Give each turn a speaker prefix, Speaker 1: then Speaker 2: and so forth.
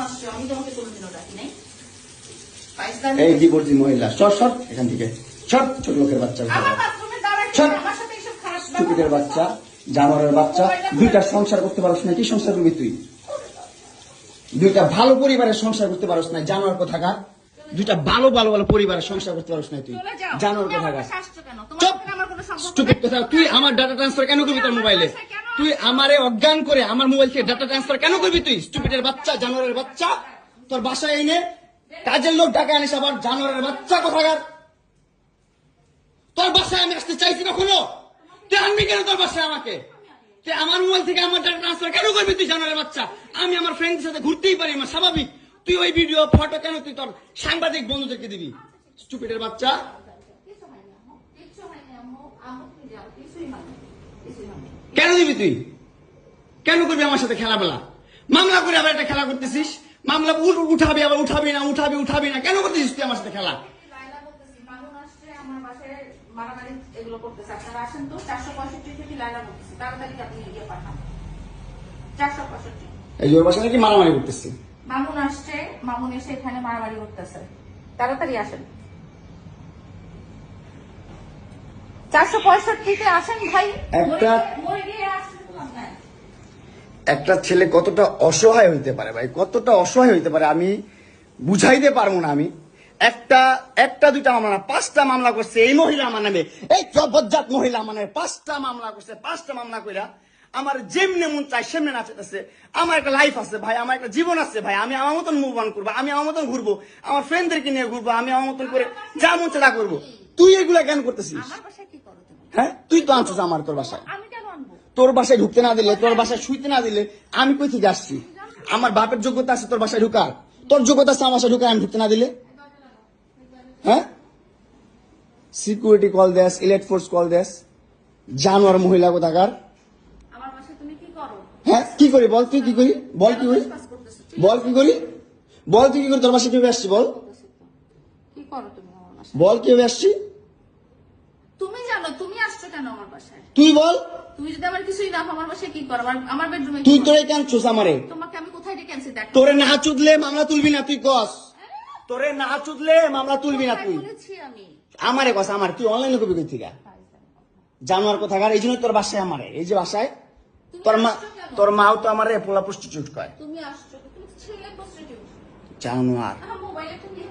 Speaker 1: আসছো, আমি তোমাকে কোনোদিনও ডাকি নাই।
Speaker 2: এই ডিভোর্সি মহিলা, সর সর এখান থেকে, সর। ছোট লোকের বাচ্চা, স্টুপিডের বাচ্চা, জানোয়ারের বাচ্চা। দুইটা সংসার করতে পারছ না, কি সংসার করবি তুই? দুইটা ভালো পরিবারের সংসার করতে পারছ না, জানোয়ার কোথাকার। দুইটা ভালো ভালো ভালো পরিবারের সংসার করতে পারছ না তুই, জানোয়ার কোথাকার। স্টুপিড কথা। তুই আমার ডাটা ট্রান্সফার কেন করবি তোর মোবাইলে? তুই আমারে অজ্ঞান করে আমার মোবাইল থেকে ডাটা ট্রান্সফার কেন করবি তুই? স্টুপিডের বাচ্চা, জানোয়ারের বাচ্চা। তোর বাসায় এনে কাজের লোক ডাকা আনিস, আবার জানোয়ারের বাচ্চা কোথাকার। তোর বাসায় আমি আসতে চাইছি কখনো? তুই আনবি কেন তোর বাসায় আমাকে? তুই আমার মোবাইল থেকে আমার ডাটা ট্রান্সফার কেন করবি তুই, জানোয়ারের বাচ্চা? আমি আমার ফ্রেন্ডের সাথে ঘুরতেই পারি, আমার স্বাভাবিক। তুই ওই ভিডিও ফটো কেন তুই তোর সাংবাদিক বন্ধুদেরকে দিবি? স্টুপিডের বাচ্চা। কেন দিবি তুই? কেন করবি আমার সাথে খেলাবেলা? মামলা করে আবার একটা খেলা করতেছিস। মামলা উঠাবি, আবার উঠাবি না, উঠাবি না, কেন করতেছিস তুই আমার সাথে খেলা? এই ওর বাসায় নাকি মারামারি করতেছি।
Speaker 1: মামুন আসছে, মামুন এসে এখানে মারামারি করতেছে। তাড়াতাড়ি আসেন, 465-তে আসেন ভাই।
Speaker 2: একটা ছেলে কতটা অসহায় হইতে পারে ভাই, কতটা অসহায় হইতে পারে আমি বুঝাইতে পারবো না। আমি একটা দুইটা মামলা না, 5টা মামলা করছে এই মহিলা আমার নামে। এই জবজ্জাত মহিলা আমার নামে 5টা মামলা করছে। 5টা মামলা কইরা আমার যেমনে মন চাই সেমনে নাচাইতেছে। আমার একটা লাইফ আছে ভাই, আমার একটা জীবন আছে ভাই। আমি আমার মতন মুভ অন করবো, আমি আমার মতন ঘুরবো, আমার ফ্রেন্ডদেরকে নিয়ে ঘুরবো, আমি আমার মতন করে যা মন চাই তা করবো। তুই এগুলা কেন করতেছিস? হ্যাঁ, তুই তো আনছিস আমার তোর বাসায়। তোর বাসায় ঢুকতে না দিলে, তোর বাসায় শুইতে না দিলে আমি কই থেকে আসছি? আমার বাপের যোগ্যতা আছে তোর বাসায় ঢুকার? তোর যোগ্যতা আছে আমার বাসায় ঢুকার আমি ঢুকতে না দিলে? হ্যাঁ, সিকিউরিটি কল দেস, ইলেট ফোর্স কল দেস, জানোয়ার মহিলা কোথাকার। হ্যাঁ, কি করি বল? তুই কি করি বল? কি করি বল? কি করি বল? তুই কি করি? তোর বাসায় কিভাবে আসছি বল? বল কিভাবে আসছি?
Speaker 1: তুমি জানো তুমি আসছো কেন আমার বাসায়?
Speaker 2: তুই বল।
Speaker 1: তুমি যদি আমার কিছুই না আমার বাসায় কি করো? আমার বেডরুমে
Speaker 2: তুই তোরে কেন ছুস আমারে?
Speaker 1: তোমাকে আমি কোথায় ডেকে আনছি দেখ।
Speaker 2: তোরে না চুদলে মামলা তুলবি না তুই কস? তোরে না চুদলে মামলা তুলবি না তুই?
Speaker 1: বলেছি আমি।
Speaker 2: আমারে কস, আমার তুই অনলাইনে কবি কই থেকে? জানোয়ার কোথাকার। এই জন্য তোর বাসায় আমারে, এই যে বাসায় তোর মাও তো আমারে পোলা প্রস্টিটিউট কয়।
Speaker 1: তুমি আসছো, তুমি ছেলে প্রস্টিটিউট
Speaker 2: জানোয়ার।
Speaker 1: আমার মোবাইলে তুমি